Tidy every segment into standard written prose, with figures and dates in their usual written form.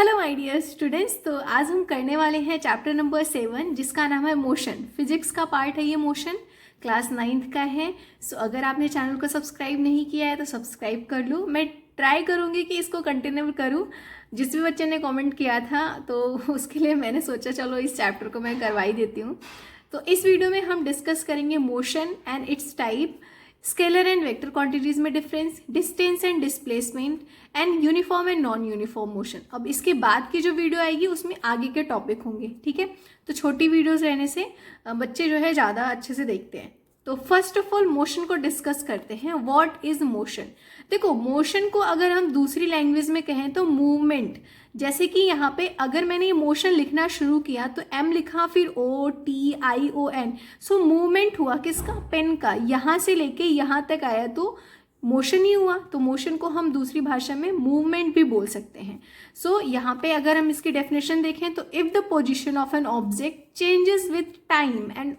Hello my dear students. तो आज हम करने वाले हैं चैप्टर नंबर 7 जिसका नाम है मोशन। फिजिक्स का पार्ट है ये मोशन, क्लास 9th का है। सो अगर आपने चैनल को सब्सक्राइब नहीं किया है तो सब्सक्राइब कर लो। मैं ट्राई करूँगी कि इसको कंटिन्यू करूँ। जिस भी बच्चे ने कमेंट किया था तो उसके लिए मैंने सोचा चलो इस चैप्टर को मैं करवा ही देती हूँ। तो इस वीडियो में हम डिस्कस करेंगे motion and its type, scalar and vector quantities में difference, distance and displacement and uniform and non uniform motion. अब इसके बाद की जो वीडियो आएगी उसमें आगे के टॉपिक होंगे, ठीक है। तो छोटी वीडियोस रहने से बच्चे जो है ज़्यादा अच्छे से देखते हैं। तो फर्स्ट ऑफ ऑल मोशन को डिस्कस करते हैं। What is motion? देखो, मोशन को अगर हम दूसरी लैंग्वेज में कहें तो मूवमेंट। जैसे कि यहाँ पे अगर मैंने ये मोशन लिखना शुरू किया तो एम लिखा, फिर O T I O N, so movement हुआ किसका? पेन का। यहाँ से लेके यहाँ तक आया तो मोशन ही हुआ। तो मोशन को हम दूसरी भाषा में मूवमेंट भी बोल सकते हैं। सो यहाँ पे अगर हम इसकी डेफिनेशन देखें तो if the position of an object changes with time and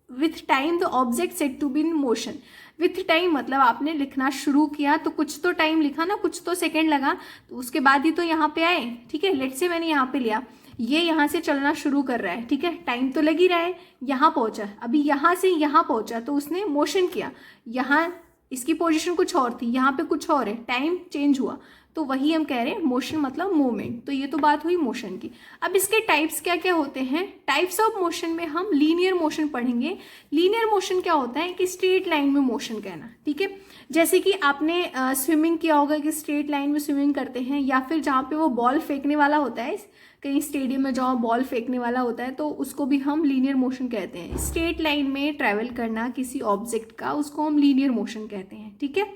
with time the object set to be in motion. With time मतलब आपने लिखना शुरू किया तो कुछ तो टाइम लिखा ना, कुछ तो सेकेंड लगा, तो उसके बाद ही तो यहाँ पे आए, ठीक है। लेट्स से मैंने यहाँ पे लिया, ये यहाँ से चलना शुरू कर रहा है, ठीक है, टाइम तो लग ही रहा है। यहाँ पहुंचा, अभी यहाँ से यहाँ पहुंचा तो उसने मोशन किया। यहाँ इसकी पोजीशन कुछ और थी, यहाँ पे कुछ और है, टाइम चेंज हुआ, तो वही हम कह रहे हैं मोशन मतलब मूवमेंट। तो ये तो बात हुई मोशन की। अब इसके टाइप्स क्या क्या होते हैं? टाइप्स ऑफ मोशन में हम लीनियर मोशन पढ़ेंगे। लीनियर मोशन क्या होता है कि स्ट्रेट लाइन में मोशन कहना, ठीक है। जैसे कि आपने स्विमिंग किया होगा कि स्ट्रेट लाइन में स्विमिंग करते हैं, या फिर जहाँ पे वो बॉल फेंकने वाला होता है, कहीं स्टेडियम में जहाँ बॉल फेंकने वाला होता है तो उसको भी हम लीनियर मोशन कहते हैं। स्ट्रेट लाइन में ट्रैवल करना किसी ऑब्जेक्ट का, उसको हम लीनियर मोशन कहते हैं, ठीक है।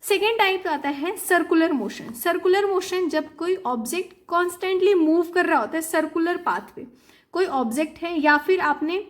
सेकेंड टाइप आता है सर्कुलर मोशन। सर्कुलर मोशन जब कोई ऑब्जेक्ट कॉन्स्टेंटली मूव कर रहा होता है सर्कुलर पाथ पे। कोई ऑब्जेक्ट है, या फिर आपने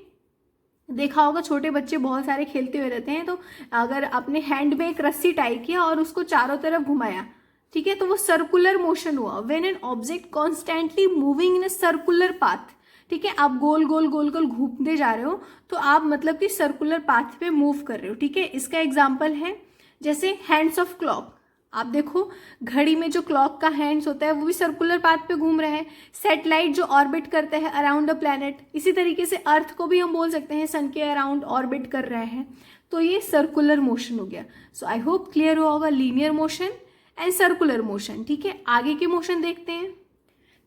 देखा होगा छोटे बच्चे बहुत सारे खेलते हुए रहते हैं, तो अगर आपने हैंड में एक रस्सी टाई किया और उसको चारों तरफ घुमाया, ठीक है, तो वो सर्कुलर मोशन हुआ। When an object constantly moving in a circular path, ठीक है, आप गोल गोल गोल गोल घूमते जा रहे हो तो आप मतलब कि सर्कुलर पाथ पे मूव कर रहे हो, ठीक है। इसका एग्जाम्पल है जैसे हैंड्स ऑफ क्लॉक। आप देखो घड़ी में जो क्लॉक का हैंड्स होता है वो भी सर्कुलर पाथ पे घूम रहा है। सैटेलाइट जो ऑर्बिट करते हैं अराउंड द प्लैनेट, इसी तरीके से अर्थ को भी हम बोल सकते हैं सन के अराउंड ऑर्बिट कर रहे हैं, तो ये सर्कुलर मोशन हो गया। सो आई होप क्लियर हुआ होगा linear motion and circular motion, ठीक है। आगे के मोशन देखते हैं।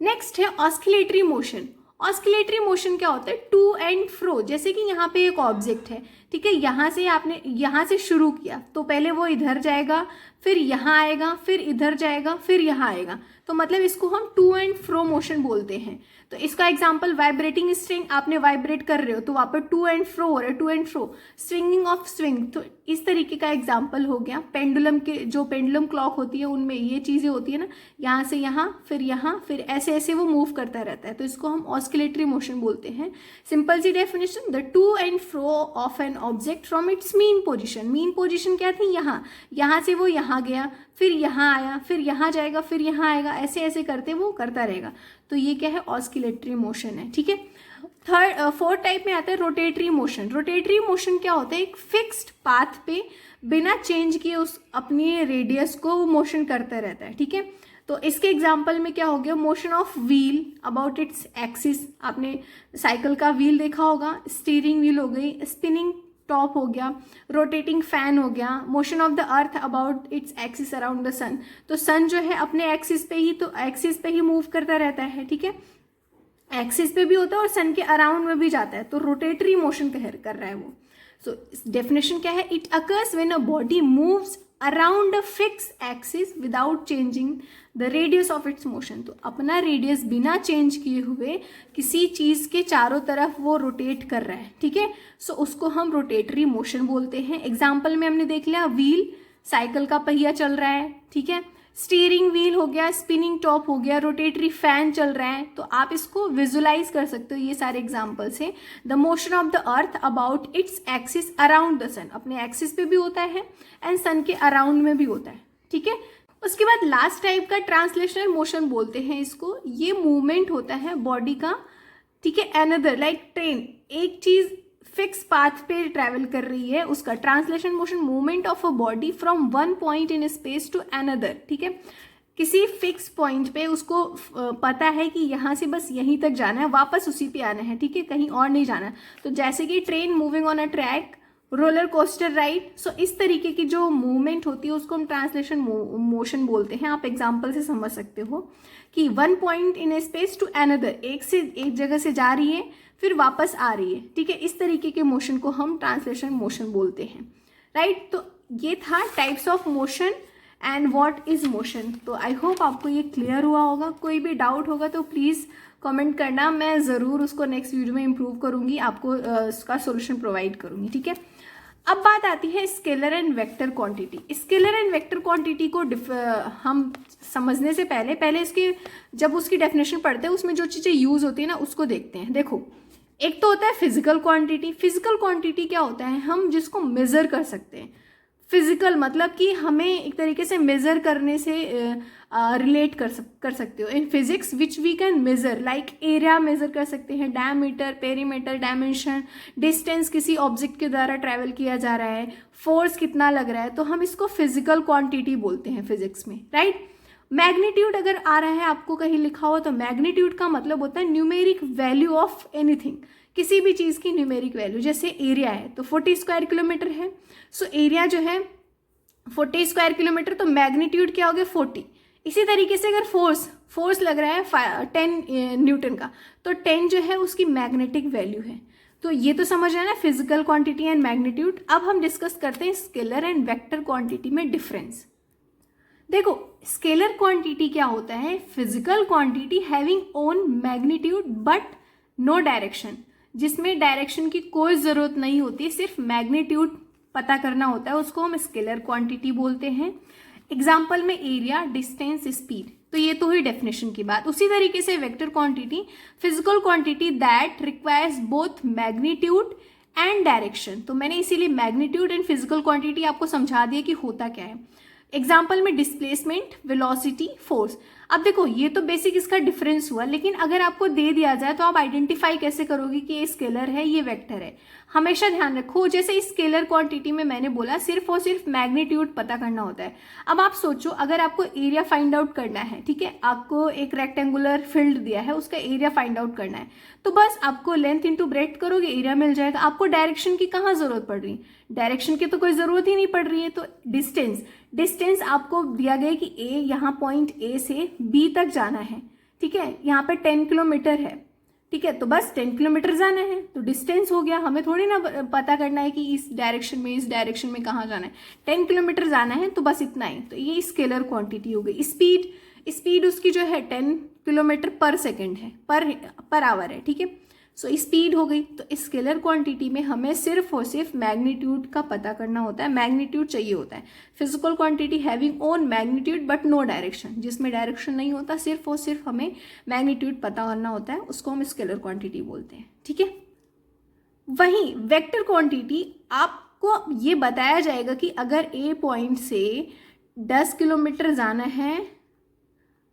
नेक्स्ट है ऑस्किलेटरी मोशन। ऑस्किलेटरी मोशन क्या होता है? To and fro. जैसे कि यहाँ पे एक ऑब्जेक्ट है, ठीक है, यहाँ से आपने यहाँ से शुरू किया तो पहले वो इधर जाएगा, फिर यहाँ आएगा, फिर इधर जाएगा, फिर यहाँ आएगा, तो मतलब इसको हम टू एंड फ्रो मोशन बोलते हैं। तो इसका एग्जांपल वाइब्रेटिंग स्ट्रिंग, आपने वाइब्रेट कर रहे हो तो वहाँ पर टू एंड फ्रो हो रहा है, to and fro. Swinging of swing, तो इस तरीके का एग्जाम्पल हो गया। पेंडुलम के जो पेंडुलम क्लॉक होती है उनमें ये चीज़ें होती है ना, यहाँ से यहाँ, फिर ऐसे ऐसे वो मूव करता रहता है, तो इसको हम ऑस्किलेटरी मोशन बोलते हैं। सिंपल सी definition, the to and fro of an object from its mean position. Mean position क्या थी? यहाँ, यहाँ से वो यहाँ गया, फिर यहाँ आया, फिर यहाँ जाएगा, फिर यहाँ आएगा, ऐसे ऐसे करते वो करता रहेगा, तो ये क्या है? ऑस्किलेटरी मोशन है, ठीक है। फोर्थ टाइप में आता है रोटेटरी मोशन। रोटेटरी मोशन क्या होता है? एक फिक्स्ड पाथ पे बिना चेंज किए उस अपनी रेडियस को मोशन करता रहता है, ठीक है। तो इसके एग्जाम्पल में क्या हो गया? Motion of wheel about its axis. आपने साइकिल का व्हील देखा होगा, स्टीयरिंग व्हील हो गई, स्पिनिंग टॉप हो गया, रोटेटिंग फैन हो गया। Motion of the earth about its axis around the sun, तो सन जो है अपने एक्सिस पे ही मूव करता रहता है, ठीक है, एक्सिस पे भी होता है और सन के अराउंड में भी जाता है, तो रोटेटरी मोशन कर रहा है वो। सो डेफिनेशन क्या है? It occurs when a body moves around a fix axis without changing the radius of its motion. तो अपना रेडियस बिना चेंज किए हुए किसी चीज़ के चारों तरफ वो रोटेट कर रहा है, ठीक है, सो उसको हम रोटेटरी मोशन बोलते हैं। एग्जाम्पल में हमने देख लिया व्हील, साइकिल का पहिया चल रहा है, ठीक है, स्टीयरिंग व्हील हो गया, स्पिनिंग टॉप हो गया, रोटेटरी फैन चल रहा है, तो आप इसको विजुलाइज कर सकते हो। ये सारे एग्जाम्पल्स हैं। The motion of the earth about its axis around the sun, अपने एक्सिस पे भी होता है एंड सन के अराउंड में भी होता है, ठीक है। उसके बाद लास्ट टाइप का ट्रांसलेशनल मोशन बोलते हैं इसको। ये मूवमेंट होता है बॉडी का, ठीक है, अनदर लाइक ट्रेन, एक चीज फिक्स पाथ पे ट्रैवल कर रही है, उसका translation motion, movement of a body from one point in space to another, ठीक है। किसी फिक्स पॉइंट पे उसको पता है कि यहाँ से बस यहीं तक जाना है, वापस उसी पे आना है, ठीक है, कहीं और नहीं जाना। तो जैसे कि train moving on a track, roller coaster ride, so इस तरीके की जो मूवमेंट होती है उसको हम ट्रांसलेशन मोशन बोलते हैं। आप एग्जाम्पल से समझ सकते हो कि one point in a space to another, एक जगह से जा रही है फिर वापस आ रही है, ठीक है, इस तरीके के मोशन को हम ट्रांसलेशन मोशन बोलते हैं, राइट। तो ये था types of motion and what is motion. तो आई होप आपको ये क्लियर हुआ होगा। कोई भी डाउट होगा तो प्लीज़ कमेंट करना, मैं ज़रूर उसको नेक्स्ट वीडियो में इम्प्रूव करूँगी, आपको उसका सोल्यूशन प्रोवाइड करूँगी, ठीक है। अब बात आती है scalar and vector quantity. Scalar and vector quantity को हम समझने से पहले इसकी जब उसकी डेफिनेशन पढ़ते हैं उसमें जो चीज़ें यूज़ होती है ना उसको देखते हैं। देखो, एक तो होता है फिजिकल क्वांटिटी। फिजिकल क्वांटिटी क्या होता है, हम जिसको मेज़र कर सकते हैं। फिजिकल मतलब कि हमें एक तरीके से मेज़र करने से रिलेट कर सकते हो। In physics which we can measure, like area measure कर सकते हैं, डायमीटर, पेरीमीटर, डायमेंशन, डिस्टेंस किसी ऑब्जेक्ट के द्वारा ट्रैवल किया जा रहा है, फोर्स कितना लग रहा है, तो हम इसको फिजिकल क्वांटिटी बोलते हैं फिजिक्स में, राइट। मैग्नीट्यूड अगर आ रहा है आपको कहीं लिखा हो तो मैग्नीट्यूड का मतलब होता है न्यूमेरिक वैल्यू ऑफ एनीथिंग, किसी भी चीज़ की न्यूमेरिक वैल्यू। जैसे एरिया है तो 40 स्क्वायर किलोमीटर है, सो एरिया जो है 40 स्क्वायर किलोमीटर, तो मैग्नीट्यूड क्या हो गया 40। इसी तरीके से अगर फोर्स लग रहा है 10 न्यूटन का, तो 10 जो है उसकी मैग्नेटिक वैल्यू है। तो ये तो समझ रहे हैं ना फिजिकल क्वांटिटी एंड मैग्नीट्यूड। अब हम डिस्कस करते हैं स्केलर एंड वेक्टर क्वांटिटी में डिफरेंस। देखो, स्केलर क्वांटिटी क्या होता है, physical quantity having own magnitude but no direction, जिसमें डायरेक्शन की कोई ज़रूरत नहीं होती, सिर्फ मैग्नीट्यूड पता करना होता है, उसको हम स्केलर क्वांटिटी बोलते हैं। एग्जाम्पल में एरिया, डिस्टेंस, स्पीड, तो ये तो हुई डेफिनेशन की बात। उसी तरीके से vector quantity, physical quantity that requires both magnitude and direction. तो मैंने इसीलिए मैग्नीट्यूड एंड फिजिकल क्वांटिटी आपको समझा दिया कि होता क्या है। एग्जाम्पल में डिस्प्लेसमेंट, वेलोसिटी, फोर्स। अब देखो, ये तो बेसिक इसका डिफरेंस हुआ, लेकिन अगर आपको दे दिया जाए तो आप आइडेंटिफाई कैसे करोगे कि ये स्केलर है ये वेक्टर है। हमेशा ध्यान रखो, जैसे इस स्केलर क्वांटिटी में मैंने बोला सिर्फ और सिर्फ मैग्नीट्यूड पता करना होता है। अब आप सोचो, अगर आपको एरिया फाइंड आउट करना है, ठीक है, आपको एक रेक्टेंगुलर फील्ड दिया है, उसका एरिया फाइंड आउट करना है, तो बस आपको लेंथ इंटू ब्रेड्थ करोगे, एरिया मिल जाएगा। आपको डायरेक्शन की कहाँ जरूरत पड़ रही है, डायरेक्शन की तो कोई जरूरत ही नहीं पड़ रही है। तो डिस्टेंस आपको दिया गया कि ए, यहाँ पॉइंट ए से बी तक जाना है, ठीक है, यहाँ पे 10 किलोमीटर है, ठीक है, तो बस 10 किलोमीटर जाना है, तो डिस्टेंस हो गया। हमें थोड़ी ना पता करना है कि इस डायरेक्शन में कहाँ जाना है, 10 किलोमीटर जाना है, तो बस इतना ही। तो ये स्केलर क्वांटिटी हो गई। स्पीड उसकी जो है 10 किलोमीटर पर सेकेंड है, पर आवर है, ठीक है, सो स्पीड हो गई। तो स्केलर क्वांटिटी में हमें सिर्फ और सिर्फ मैग्नीट्यूड का पता करना होता है, मैग्नीट्यूड चाहिए होता है। Physical quantity having own magnitude but no direction, जिसमें डायरेक्शन नहीं होता, सिर्फ और सिर्फ हमें मैग्नीट्यूड पता करना होता है, उसको हम स्केलर क्वांटिटी बोलते हैं, ठीक है। वहीं वेक्टर क्वांटिटी, आपको ये बताया जाएगा कि अगर ए पॉइंट से 10 किलोमीटर जाना है,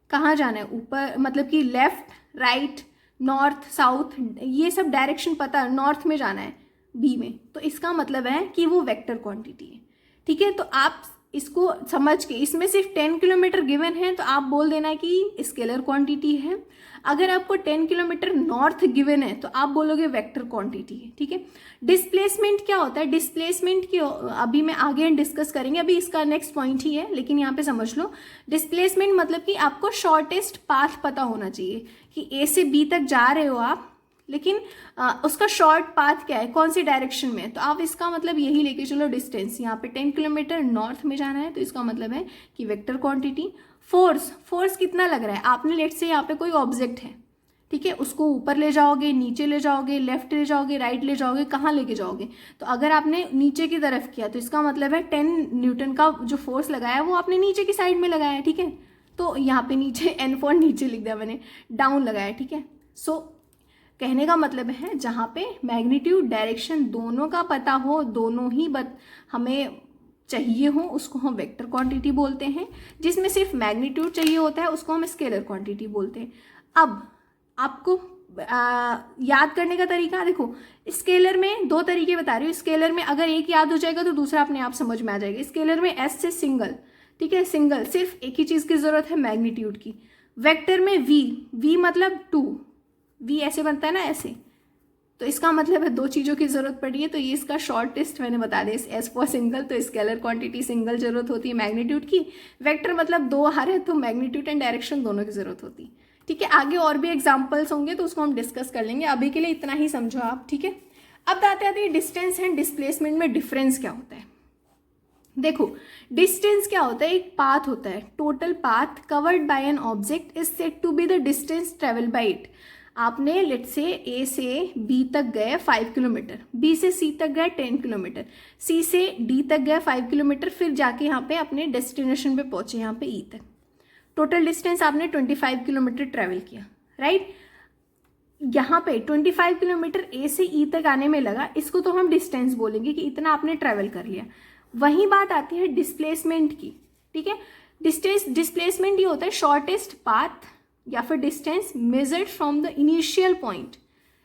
कहाँ जाना है, ऊपर, मतलब कि लेफ्ट, राइट, नॉर्थ, साउथ, ये सब डायरेक्शन पता, नॉर्थ में जाना है, बी में, तो इसका मतलब है कि वो वेक्टर क्वांटिटी है, ठीक है। तो आप इसको समझ के, इसमें सिर्फ 10 किलोमीटर गिवन है तो आप बोल देना कि स्केलर क्वांटिटी है। अगर आपको 10 किलोमीटर नॉर्थ गिवन है तो आप बोलोगे वेक्टर क्वांटिटी है, ठीक है। डिस्प्लेसमेंट क्या होता है, डिस्प्लेसमेंट की अभी मैं आगे डिस्कस करेंगे, अभी इसका नेक्स्ट पॉइंट ही है, लेकिन यहाँ पे समझ लो। डिस्प्लेसमेंट मतलब कि आपको शॉर्टेस्ट पाथ पता होना चाहिए कि ए से बी तक जा रहे हो आप, लेकिन उसका शॉर्ट पाथ क्या है, कौन सी डायरेक्शन में, तो आप इसका मतलब यही लेके चलो। डिस्टेंस यहाँ पे 10 किलोमीटर नॉर्थ में जाना है, तो इसका मतलब है कि वेक्टर क्वांटिटी। फोर्स कितना लग रहा है, आपने लेट से यहाँ पे कोई ऑब्जेक्ट है, ठीक है, उसको ऊपर ले जाओगे, नीचे ले जाओगे, लेफ्ट ले जाओगे, राइट ले जाओगे, कहाँ लेके जाओगे, तो अगर आपने नीचे की तरफ किया तो इसका मतलब है 10 न्यूटन का जो फोर्स लगाया वो आपने नीचे की साइड में लगाया, ठीक है। तो यहाँ पे नीचे N फॉर नीचे लिख दिया मैंने, डाउन लगाया, ठीक है। सो कहने का मतलब है जहाँ पे मैग्नीट्यूड, डायरेक्शन दोनों का पता हो, दोनों ही हमें चाहिए हो, उसको हम वेक्टर क्वांटिटी बोलते हैं। जिसमें सिर्फ मैग्नीट्यूड चाहिए होता है उसको हम स्केलर क्वांटिटी बोलते हैं। अब आपको याद करने का तरीका देखो, स्केलर में 2 तरीके बता रही हूँ। स्केलर में अगर एक याद हो जाएगा तो दूसरा अपने आप समझ में आ जाएगा। स्केलर में एस से ठीक है, सिंगल, सिर्फ एक ही चीज़ की ज़रूरत है, मैग्नीट्यूड की। वेक्टर में v मतलब 2, v ऐसे बनता है ना, ऐसे, तो इसका मतलब है 2 चीज़ों की ज़रूरत पड़ी है, तो ये इसका शॉर्टेस्ट मैंने बता दिया। एज फॉर सिंगल, तो स्केलर क्वांटिटी सिंगल जरूरत होती है मैग्नीट्यूड की। वेक्टर मतलब 2 आ रहे हैं तो मैग्नीट्यूड एंड डायरेक्शन दोनों की ज़रूरत होती है। ठीक है, आगे और भी एग्जाम्पल्स होंगे तो उसको हम डिस्कस कर लेंगे, अभी के लिए इतना ही समझो आप। ठीक है, अब आते आते डिस्टेंस एंड डिस्प्लेसमेंट में डिफरेंस क्या होता है। देखो, डिस्टेंस क्या होता है, एक पाथ होता है, total path covered by an object is said to be the distance travel by it. आपने लेट से ए से बी तक गए 5 किलोमीटर, बी से सी तक गए 10 किलोमीटर, सी से डी तक गए 5 किलोमीटर, फिर जाके यहाँ पे अपने डेस्टिनेशन पे पहुंचे, यहाँ पे ई तक। टोटल डिस्टेंस आपने 25 किलोमीटर ट्रेवल किया, राइट। यहाँ पे 25 किलोमीटर ए से ई तक आने में लगा, इसको तो हम डिस्टेंस बोलेंगे कि इतना आपने ट्रेवल कर लिया। वही बात आती है डिस्प्लेसमेंट की। ठीक है, डिस्प्लेसमेंट ये होता है शॉर्टेस्ट पाथ या फिर distance measured from the initial point.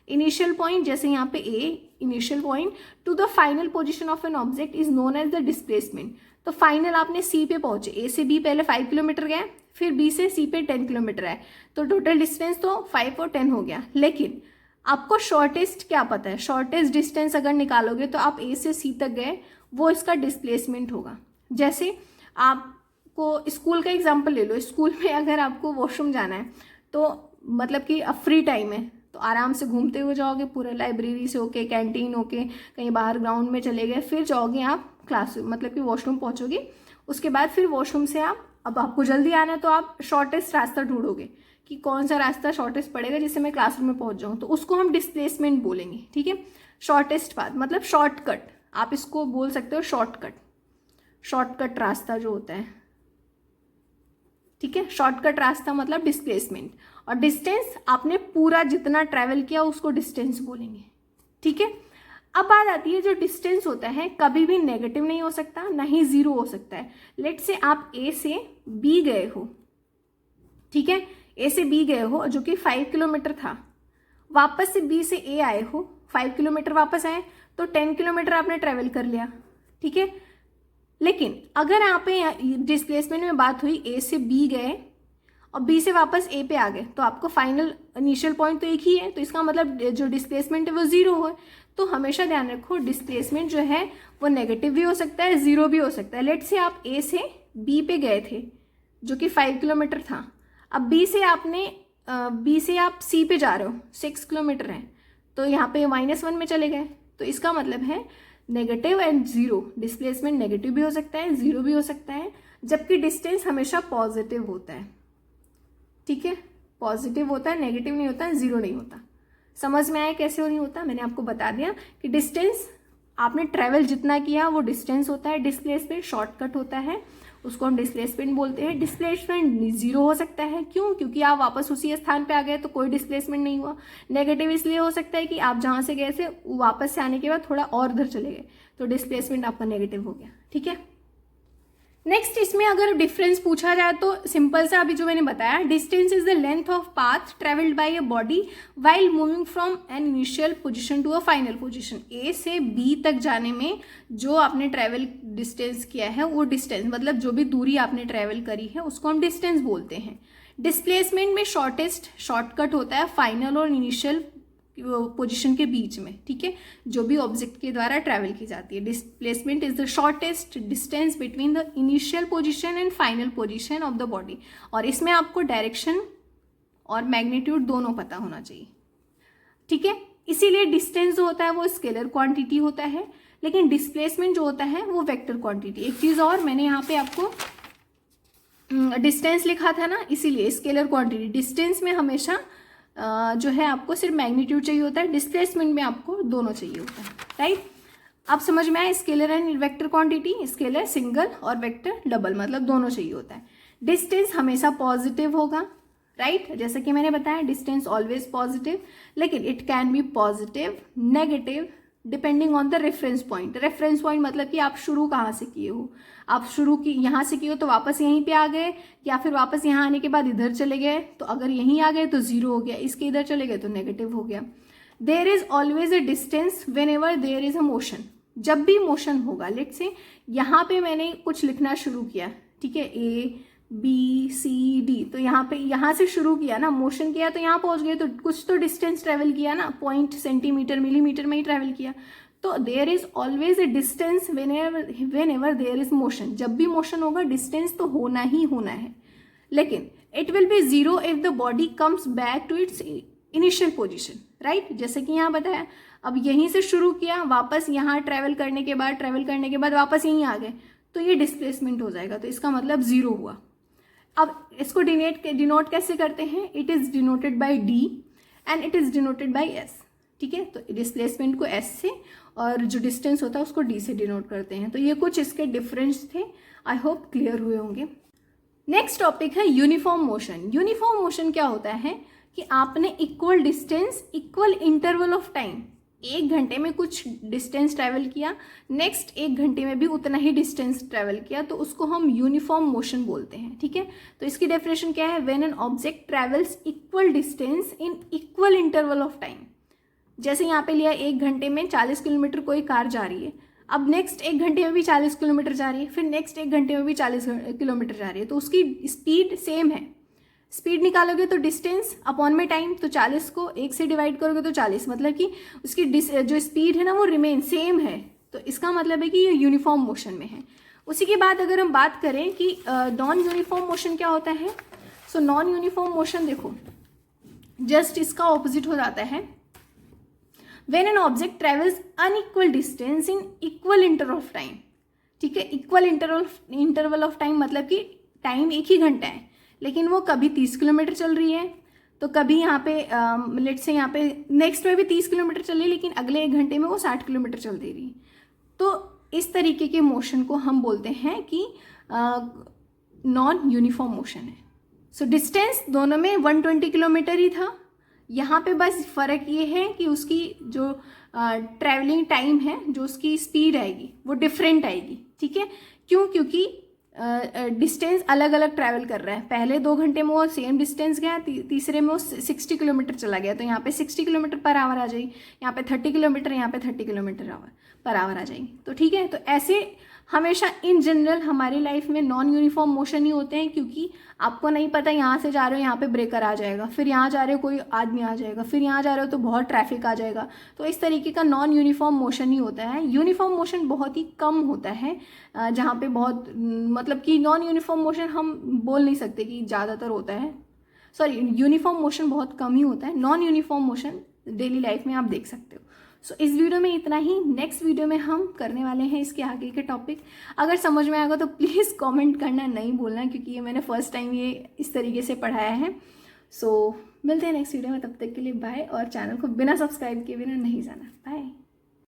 Initial point जैसे यहाँ पे A, initial point to the final position of an object is known as the displacement. तो फाइनल आपने सी पे पहुंचे, ए से बी पहले 5 किलोमीटर गए, फिर बी से सी पे 10 किलोमीटर आए, तो टोटल डिस्टेंस तो 5 और 10 हो गया। लेकिन आपको शॉर्टेस्ट क्या पता है, शॉर्टेस्ट डिस्टेंस अगर निकालोगे तो आप ए से सी तक गए, वो इसका डिस्प्लेसमेंट होगा। जैसे आपको स्कूल का एग्जांपल ले लो, स्कूल में अगर आपको वॉशरूम जाना है तो मतलब कि अब फ्री टाइम है तो आराम से घूमते हुए जाओगे, पूरा लाइब्रेरी से होके, कैंटीन होके, कहीं बाहर ग्राउंड में चले गए, फिर जाओगे आप क्लास, मतलब कि वॉशरूम पहुंचोगे। उसके बाद फिर वॉशरूम से अब आपको जल्दी आना है तो आप शॉर्टेस्ट रास्ता ढूंढोगे कि कौन सा रास्ता शॉर्टेस्ट पड़ेगा जिससे मैं क्लासरूम में पहुंच जाऊँ, तो उसको हम डिस्प्लेसमेंट बोलेंगे। ठीक है, शॉर्टेस्ट पाथ मतलब शॉर्टकट, आप इसको बोल सकते हो शॉर्टकट, शॉर्टकट रास्ता जो होता है। ठीक है, शॉर्टकट रास्ता मतलब डिस्प्लेसमेंट। और डिस्टेंस आपने पूरा जितना ट्रैवल किया उसको डिस्टेंस बोलेंगे। ठीक है, अब बात आती है जो डिस्टेंस होता है कभी भी नेगेटिव नहीं हो सकता, ना ही जीरो हो सकता है। लेट से आप ए से बी गए हो, ठीक है, ए से बी गए हो जो कि 5 किलोमीटर था, वापस से बी से ए आए हो, 5 किलोमीटर वापस आए, तो 10 किलोमीटर आपने ट्रेवल कर लिया। ठीक है, लेकिन अगर यहाँ पे डिस्प्लेसमेंट में बात हुई ए से बी गए और बी से वापस ए पे आ गए, तो आपको फाइनल इनिशियल पॉइंट तो एक ही है, तो इसका मतलब जो डिस्प्लेसमेंट है वो जीरो है। तो हमेशा ध्यान रखो डिस्प्लेसमेंट जो है वो नेगेटिव भी हो सकता है, जीरो भी हो सकता है। लेट से आप ए से बी पे गए थे जो कि 5 किलोमीटर था, अब बी से आप सी पे जा रहे हो, 6 किलोमीटर है, तो यहाँ पे -1 में चले गए, तो इसका मतलब है negative and zero, displacement negative भी हो सकता है, जीरो भी हो सकता है, जबकि डिस्टेंस हमेशा पॉजिटिव होता है। ठीक है, पॉजिटिव होता है, नेगेटिव नहीं होता है, जीरो नहीं होता। समझ में आया कैसे नहीं होता, मैंने आपको बता दिया कि डिस्टेंस आपने ट्रेवल जितना किया वो डिस्टेंस होता है, डिस्प्लेसमेंट शॉर्टकट होता है, उसको हम डिस्प्लेसमेंट बोलते हैं। डिस्प्लेसमेंट जीरो हो सकता है, क्यों? क्योंकि आप वापस उसी स्थान पे आ गए तो कोई डिस्प्लेसमेंट नहीं हुआ। नेगेटिव इसलिए हो सकता है कि आप जहाँ से गए थे वापस से आने के बाद थोड़ा और उधर चले गए, तो डिस्प्लेसमेंट आपका नेगेटिव हो गया। ठीक है, नेक्स्ट इसमें अगर डिफरेंस पूछा जाए तो सिंपल सा अभी जो मैंने बताया, distance is the length of path travelled by a body while moving from an initial position to a final position. A से बी तक जाने में जो आपने ट्रेवल डिस्टेंस किया है वो डिस्टेंस मतलब जो भी दूरी आपने ट्रेवल करी है उसको हम डिस्टेंस बोलते हैं। डिस्प्लेसमेंट में शॉर्टेस्ट शॉर्टकट होता है फाइनल और इनिशियल पोजीशन के बीच में। ठीक है, जो भी ऑब्जेक्ट के द्वारा ट्रैवल की जाती है। Displacement is the shortest distance between the initial position and final position of the body. और इसमें आपको डायरेक्शन और मैग्नीट्यूड दोनों पता होना चाहिए। ठीक है, इसीलिए डिस्टेंस जो होता है वो स्केलर क्वांटिटी होता है, लेकिन डिस्प्लेसमेंट जो होता है वो वेक्टर क्वांटिटी। एक चीज और, मैंने यहाँ पे आपको डिस्टेंस लिखा था ना, इसीलिए स्केलर क्वांटिटी। डिस्टेंस में हमेशा जो है आपको सिर्फ मैग्नीट्यूड चाहिए होता है, डिस्प्लेसमेंट में आपको दोनों चाहिए होता है। राइट, आप समझ में आए, scalar and vector quantity, scalar single और वेक्टर डबल, मतलब दोनों चाहिए होता है। डिस्टेंस हमेशा पॉजिटिव होगा, राइट, जैसा कि मैंने बताया डिस्टेंस ऑलवेज पॉजिटिव, लेकिन it can be positive, negative, depending on the reference point. Reference point मतलब कि आप शुरू कहाँ से किए हो, आप शुरू की यहाँ से किए हो तो वापस यहीं पे आ गए, या फिर वापस यहाँ आने के बाद इधर चले गए, तो अगर यहीं आ गए तो जीरो हो गया, इसके इधर चले गए तो नेगेटिव हो गया। There is always a distance whenever there is a motion. जब भी मोशन होगा, लेट से यहाँ पे मैंने कुछ लिखना शुरू किया, ठीक है, ABCD, तो यहाँ पे यहाँ से शुरू किया ना, मोशन किया तो यहाँ पहुँच गए, तो कुछ तो डिस्टेंस ट्रेवल किया ना, पॉइंट, सेंटीमीटर, मिलीमीटर में ही ट्रेवल किया। तो there is always a distance whenever there is motion. जब भी मोशन होगा डिस्टेंस तो होना ही होना है, लेकिन it will be zero if the body comes back to its initial position, right. जैसे कि यहाँ बताया, अब यहीं से शुरू किया, वापस यहाँ ट्रेवल करने के बाद वापस यहीं आ गए, तो ये डिस्प्लेसमेंट हो जाएगा, तो इसका मतलब जीरो हुआ। अब इसको डिनोट कैसे करते हैं, it is denoted by D and it is denoted by S, ठीक है। तो डिस्प्लेसमेंट को S से और जो डिस्टेंस होता है उसको D से डिनोट करते हैं। तो ये कुछ इसके डिफरेंस थे, आई होप क्लियर हुए होंगे। नेक्स्ट टॉपिक है यूनिफॉर्म मोशन। यूनिफॉर्म मोशन क्या होता है कि आपने equal distance, equal interval of time, 1 घंटे में कुछ डिस्टेंस ट्रैवल किया, नेक्स्ट 1 घंटे में भी उतना ही डिस्टेंस ट्रैवल किया, तो उसको हम यूनिफॉर्म मोशन बोलते हैं, ठीक है। तो इसकी डेफिनेशन क्या है, when an object travels equal distance in equal interval of time. जैसे यहाँ पे लिया 1 घंटे में 40 किलोमीटर कोई कार जा रही है, अब नेक्स्ट 1 घंटे में भी 40 किलोमीटर जा रही है, फिर नेक्स्ट 1 घंटे में भी 40 किलोमीटर जा रही है, तो उसकी स्पीड सेम है। स्पीड निकालोगे तो डिस्टेंस अपॉन में टाइम, तो 40 को 1 से डिवाइड करोगे तो 40, मतलब कि उसकी जो स्पीड है ना वो रिमेन सेम है, तो इसका मतलब है कि ये यूनिफॉर्म मोशन में है। उसी के बाद अगर हम बात करें कि नॉन यूनिफॉर्म मोशन क्या होता है, सो नॉन यूनिफॉर्म मोशन देखो जस्ट इसका ऑपोजिट हो जाता है। When an object travels unequal distance in equal interval of time, ठीक है। इक्वल इंटरवल ऑफ टाइम मतलब कि टाइम 1 ही घंटा है, लेकिन वो कभी 30 किलोमीटर चल रही है, तो कभी यहाँ पे लेट से यहाँ पे नेक्स्ट में भी 30 किलोमीटर चल रही है, लेकिन अगले 1 घंटे में वो 60 किलोमीटर चल दे रही है। तो इस तरीके के मोशन को हम बोलते हैं कि नॉन यूनिफॉर्म मोशन है। सो डिस्टेंस दोनों में 120 किलोमीटर ही था, यहाँ पे बस फ़र्क ये है कि उसकी जो ट्रैवलिंग टाइम है, जो उसकी स्पीड आएगी वो डिफरेंट आएगी, ठीक है। क्यों, क्योंकि डिस्टेंस अलग अलग ट्रैवल कर रहा है। पहले 2 घंटे में वो सेम डिस्टेंस गया, तीसरे में वो 60 किलोमीटर चला गया, तो यहाँ पे 60 किलोमीटर पर आवर आ जाएगी, यहाँ पे 30 किलोमीटर, यहाँ पे 30 किलोमीटर पर आवर आ जाएगी, तो ठीक है। तो ऐसे हमेशा इन जनरल हमारी लाइफ में नॉन यूनिफॉर्म मोशन ही होते हैं, क्योंकि आपको नहीं पता यहाँ से जा रहे हो यहाँ पे ब्रेकर आ जाएगा, फिर यहाँ जा रहे हो कोई आदमी आ जाएगा, फिर यहाँ जा रहे हो तो बहुत ट्रैफिक आ जाएगा, तो इस तरीके का नॉन यूनिफॉर्म मोशन ही होता है। यूनिफॉर्म मोशन बहुत ही कम होता है, जहाँ पे बहुत मतलब कि नॉन यूनिफॉर्म मोशन हम बोल नहीं सकते कि ज़्यादातर होता है, सॉरी यूनिफॉर्म मोशन बहुत कम ही होता है। Non uniform motion daily life में आप देख सकते हो। सो इस वीडियो में इतना ही। नेक्स्ट वीडियो में हम करने वाले हैं इसके आगे के टॉपिक। अगर समझ में आएगा तो प्लीज़ कमेंट करना नहीं भूलना, क्योंकि ये मैंने फर्स्ट टाइम ये इस तरीके से पढ़ाया है। सो मिलते हैं नेक्स्ट वीडियो में, तब तक के लिए बाय, और चैनल को बिना सब्सक्राइब किए बिना नहीं जाना। बाय।